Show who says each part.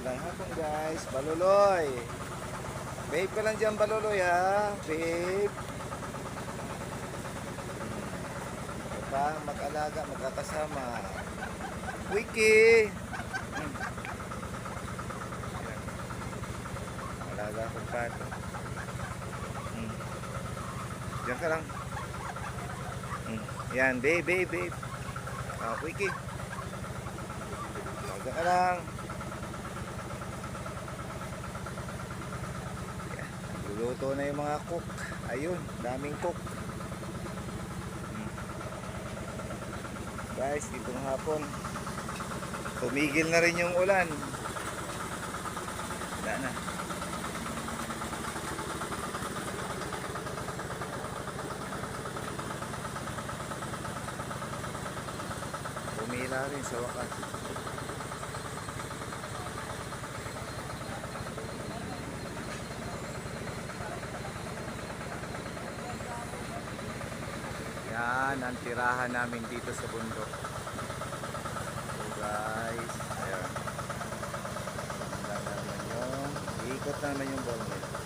Speaker 1: Magandang hapon guys, Baluloy. Babe ka lang dyan, Baluloy ha. Babe. Ito pa, mag-alaga, magkakasama. Wiki. Alaga akong pato. Diyan ka lang. Yan, babe. Wiki. Alaga ka lang. Luluto na yung mga cook. Ayun, daming cook. Guys, ditong hapon tumigil na rin yung ulan. Wala na. Pumila rin sa wakas. Yan ang tirahan namin dito sa bundok. So guys, ayan. Ikot na naman yung ball nila.